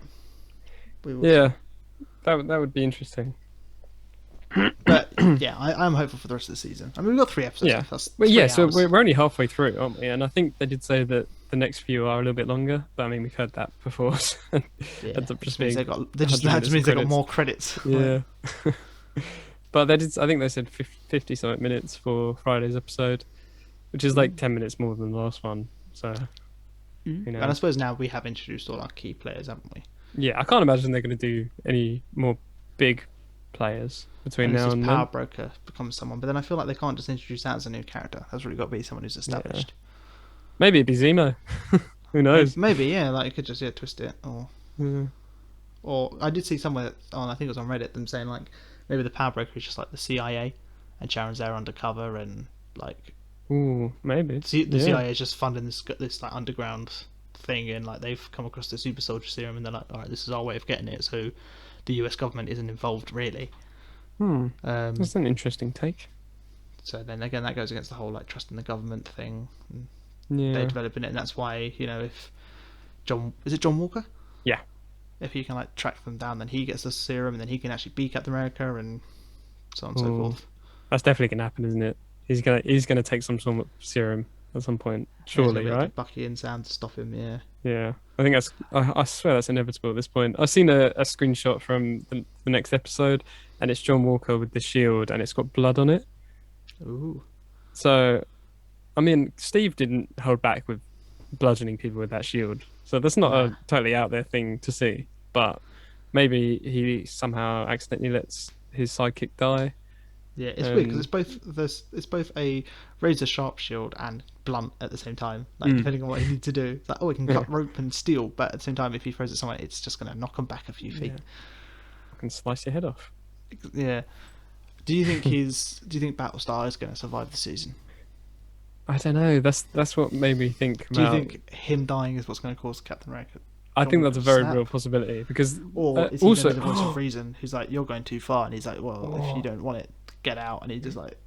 we will see. That would be interesting. But yeah, I'm hopeful for the rest of the season. I mean, we've got 3 episodes. Yeah, Left. That's well, 3 so hours. we're only halfway through, aren't we? And I think they did say that the next few are a little bit longer. But I mean, we've heard that before. So ends up just being that just means they got more credits. Yeah. But they did. I think they said 50 something minutes for Friday's episode, which is like 10 minutes more than the last one. So, And I suppose now we have introduced all our key players, haven't we? Yeah, I can't imagine they're going to do any more big players between now and Power then. Broker becomes someone, but then I feel like they can't just introduce that as a new character. That's really got to be someone who's established. Maybe it'd be Zemo. Who knows? Maybe, yeah. Like, it could just twist it, Yeah. or I did see somewhere on, I think it was on Reddit, them saying like maybe the Power Broker is just like the CIA, and Sharon's there undercover, and like Ooh, maybe. the CIA is just funding this like underground thing, and like they've come across the super soldier serum, and they're like, all right, this is our way of getting it, so the US government isn't involved really. That's an interesting take. So then again, that goes against the whole like trusting the government thing. Yeah. They're developing it, and that's why, you know, if is it John Walker? Yeah. If he can like track them down, then he gets the serum, and then he can actually be Captain America, and so on and so forth. That's definitely gonna happen, isn't it? He's gonna take some sort of serum at some point, surely, right? Bucky and Sam to stop him, yeah. Yeah, I think that's. I swear that's inevitable at this point. I've seen a screenshot from the next episode, and it's John Walker with the shield, and it's got blood on it. Ooh. So, I mean, Steve didn't hold back with bludgeoning people with that shield, so that's not a totally out there thing to see. But maybe he somehow accidentally lets his sidekick die. Yeah, it's weird because it's both a razor sharp shield and blunt at the same time. Like depending on what you need to do, it's like, oh, it can cut rope and steel, but at the same time, if he throws it somewhere, it's just going to knock him back a few feet. I can slice your head off. Yeah. Do you think Battlestar is going to survive the season? I don't know. That's what made me think. Do you think him dying is what's going to cause Captain America? I think that's a very real possibility because or is he also the voice of reason who's like, you're going too far, and he's like, well, if you don't want it, get out, and he just like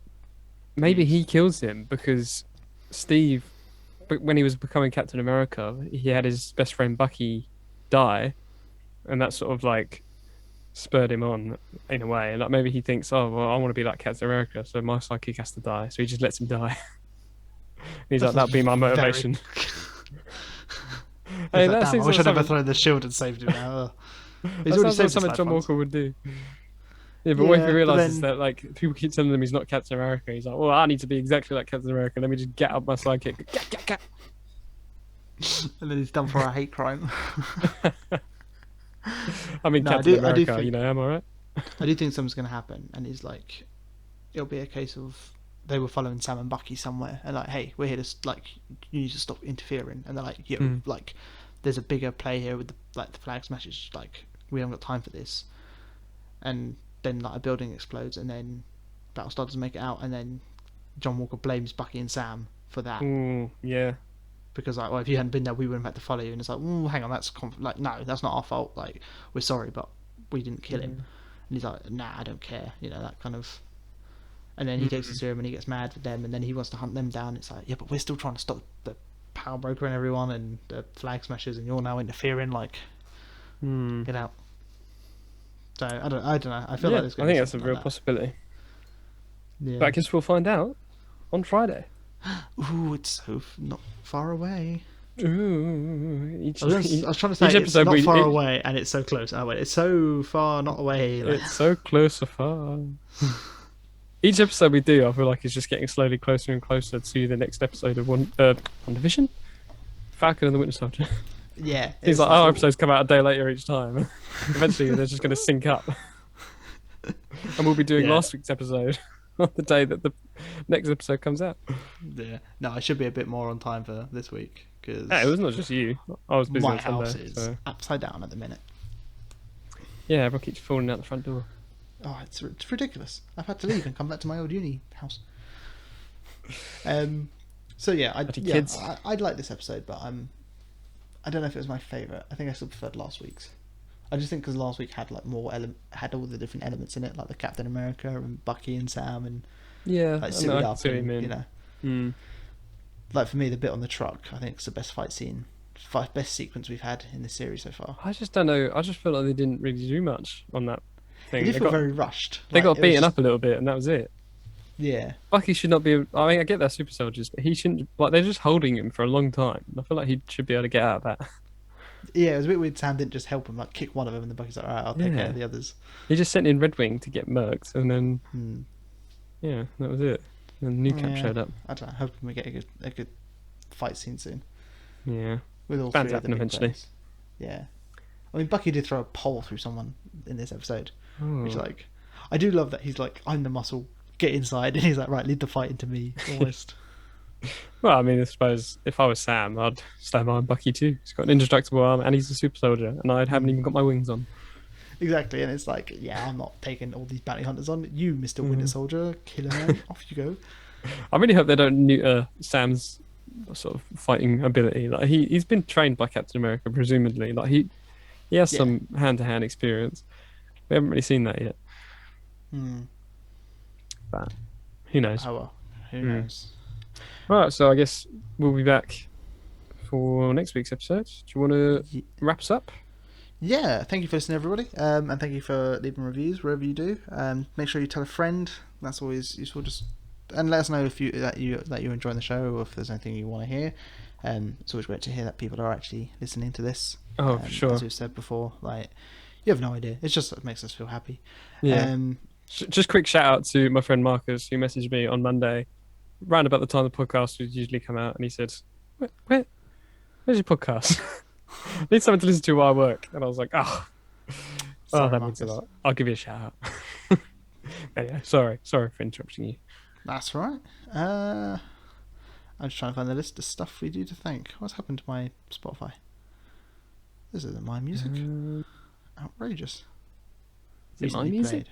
maybe he kills him because Steve, when he was becoming Captain America, he had his best friend Bucky die, and that sort of like spurred him on in a way. And like maybe he thinks, oh well, I want to be like Captain America, so my sidekick has to die, so he just lets him die. He's like, that'll be my motivation. Hey, like, damn, I wish I'd never thrown the shield and saved him now. He's already saved something John Walker would do. Yeah, but what if he realizes that like people keep telling him he's not Captain America, he's like, well, I need to be exactly like Captain America. Let me just get up my sidekick. And then he's done for a hate crime. I mean, Captain America, you know, am I right? I do think something's going to happen, and it's like it'll be a case of they were following Sam and Bucky somewhere, and like, hey, we're here to like, you need to stop interfering, and they're like, yo, like, there's a bigger play here with the flag smashes, like, we haven't got time for this, and then like a building explodes, and then Battlestar doesn't make it out, and then John Walker blames Bucky and Sam for that. Yeah. Because like, well, if you hadn't been there, we wouldn't have had to follow you. And it's like, hang on, that's like, no, that's not our fault. Like, we're sorry, but we didn't kill him. And he's like, nah, I don't care. You know, that kind of. And then he takes the serum and he gets mad with them, and then he wants to hunt them down. It's like, yeah, but we're still trying to stop the power broker and everyone and the flag smashers, and you're now interfering. Like, get out. So I don't know. I feel like there's. I think that's a real possibility. Yeah. But I guess we'll find out on Friday. Ooh, it's so not far away. Ooh, I was trying to say it's not far away, and it's so close. Oh wait, it's so far not away. Like. It's so close, so far. Each episode we do, I feel like it's just getting slowly closer and closer to the next episode of WandaVision, Falcon and the Winter Soldier. Yeah, it's like our episodes come out a day later each time. Eventually, they're just going to sync up, and we'll be doing last week's episode on the day that the next episode comes out. Yeah, no, I should be a bit more on time for this week because it was not just you. I was busy. My on Sunday, house is upside down at the minute. Yeah, everyone keeps falling out the front door. Oh, it's ridiculous. I've had to leave and come back to my old uni house. So yeah, I'd like this episode, but I don't know if it was my favourite. I think I still preferred last week's. I just think because last week had like more had all the different elements in it, like the Captain America and Bucky and Sam and like suited up, and, you know. Like for me, the bit on the truck, I think, is the best fight scene, best sequence we've had in the series so far. I just don't know. I just feel like they didn't really do much on that thing. It did feel very rushed. They got beaten up a little bit, and that was it. Yeah. Bucky should not be. I mean, I get they're super soldiers, but he shouldn't. Like, they're just holding him for a long time. I feel like he should be able to get out of that. Yeah, it was a bit weird. Sam didn't just help him, like kick one of them, and the Bucky's like, "Alright, I'll take care of the others." He just sent in Red Wing to get murked, and then yeah, that was it. And New Cap showed up. I don't know. Hoping we get a good fight scene soon. Yeah, with all bound three to of the happen eventually. players. Yeah, I mean, Bucky did throw a pole through someone in this episode, which like I do love that he's like, "I'm the muscle, get inside," and he's like, "Right, lead the fight into me," almost. Well, I mean, I suppose if I was Sam, I'd stand behind Bucky too. He's got an indestructible arm, and he's a super soldier, and I haven't even got my wings on. Exactly, and it's like, yeah, I'm not taking all these bounty hunters on. You, Mr. Winter Soldier, killer man, off you go. I really hope they don't neuter Sam's sort of fighting ability. Like he's been trained by Captain America, presumably. Like he has some hand-to-hand experience. We haven't really seen that yet. But who knows? Oh well, who knows? Right, so I guess we'll be back for next week's episode. Do you want to wrap us up? Yeah, thank you for listening, everybody, and thank you for leaving reviews wherever you do. Make sure you tell a friend. That's always useful. And let us know if that you're enjoying the show, or if there's anything you want to hear. It's always great to hear that people are actually listening to this. Oh, for sure. As we've said before, like, you have no idea. It makes us feel happy. Yeah. Just quick shout out to my friend Marcus, who messaged me on Monday, round about the time the podcast would usually come out, and he said, where's your podcast? I need something to listen to while I work. And I was like, Sorry, that means a lot. I'll give you a shout out. Anyway, sorry for interrupting you. That's right. I'm just trying to find the list of stuff we do to thank. What's happened to my Spotify? This isn't my music. Outrageous. Is it my music?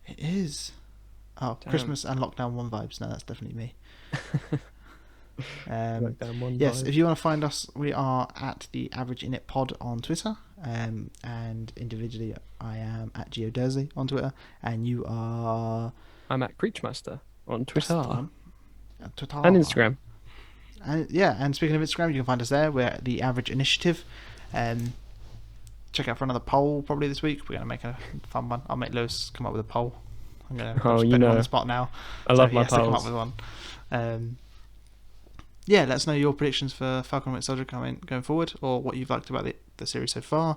It is. Oh, damn. Christmas and Lockdown 1 vibes. No, that's definitely me. Yes, if you want to find us, we are at the Average In It Pod on Twitter, and individually I am at Geodersey on Twitter, and you are... I'm at Creechmaster on Twitter and Instagram. And speaking of Instagram, you can find us there. We're at the Average Initiative. Check out for another poll probably this week. We're going to make a fun one. I'll make Lewis come up with a poll. I'm going to put him on the spot now. I love my polls. Come up with one. Yeah, let us know your predictions for Falcon and Winter Soldier going forward, or what you've liked about the series so far.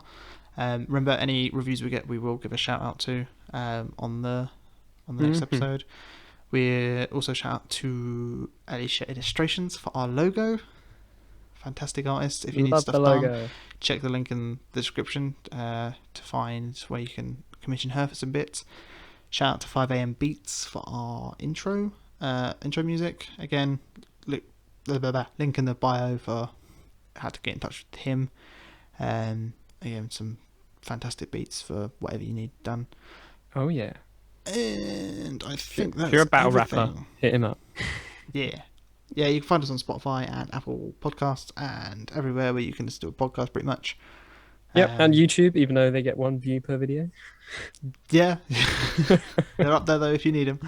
Remember, any reviews we get, we will give a shout out to on the next episode. We also shout out to Alicia Illustrations for our logo. Fantastic artist. If you need stuff done, check the link in the description to find where you can commission her for some bits. Shout out to 5am Beats for our intro music. Again, link in the bio for how to get in touch with him. Again, some fantastic beats for whatever you need done. Oh yeah. And I think that's if you're a battle everything. rapper, hit him up. Yeah. Yeah, you can find us on Spotify and Apple Podcasts and everywhere where you can listen to a podcast, pretty much. Yep, and YouTube, even though they get 1 view per video. Yeah. They're up there, though, if you need them.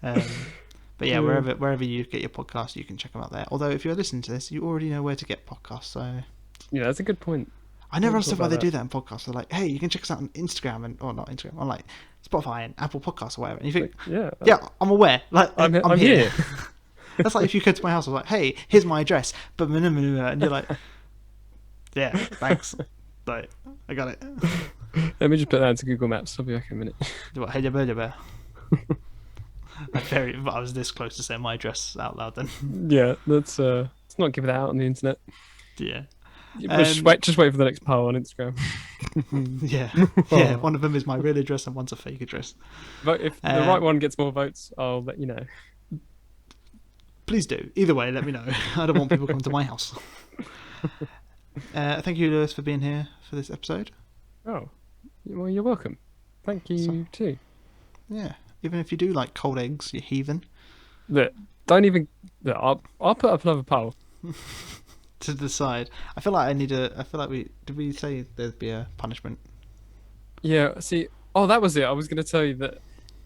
But yeah, wherever you get your podcast, you can check them out there. Although, if you're listening to this, you already know where to get podcasts, so... Yeah, that's a good point. I never understood why they do that in podcasts. They're like, hey, you can check us out on Instagram, or not Instagram, on like Spotify and Apple Podcasts or whatever. And you think, yeah, I'm aware. Like, I'm here. That's like if you go to my house, I was like, hey, here's my address. And you're like, yeah, thanks. Like, I got it. Let me just put that into Google Maps. I'll be back in a minute. What, hey, bear. I was this close to saying my address out loud then. Yeah, let's not give that out on the internet. Yeah. Just wait for the next poll on Instagram. Yeah. One of them is my real address and one's a fake address. But if the right one gets more votes, I'll let you know. Please do. Either way, let me know. I don't want people coming to my house. Thank you, Lewis, for being here for this episode. Oh, well, you're welcome. Thank you too. Yeah. Even if you do like cold eggs, you heathen. Don't even. I'll put up another poll. To decide. I feel like did we say there'd be a punishment? Yeah, see, that was it. I was going to tell you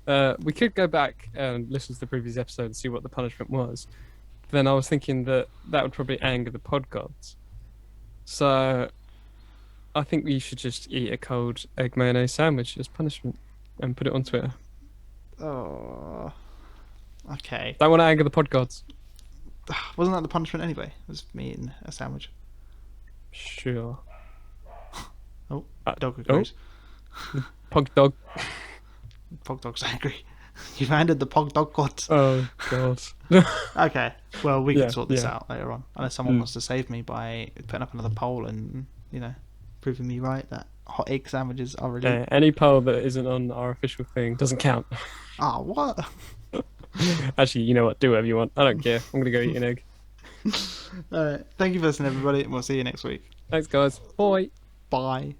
that we could go back and listen to the previous episode and see what the punishment was. Then I was thinking that would probably anger the pod gods. So I think we should just eat a cold egg mayonnaise sandwich as punishment and put it on Twitter. Oh, okay. Don't want to anger the pod gods. Wasn't that the punishment anyway? It was me eating a sandwich. Sure. Oh, dog agrees. Pog dog. Pog dog's angry. You've handed the pog dog gods. Oh, God. Okay, well, we can sort this out later on. Unless someone wants to save me by putting up another poll and, proving me right that hot egg sandwiches are really... Any poll that isn't on our official thing doesn't count. What? Actually, you know what? Do whatever you want. I don't care. I'm going to go eat an egg. Alright, thank you for listening, everybody, and we'll see you next week. Thanks, guys. Bye. Bye.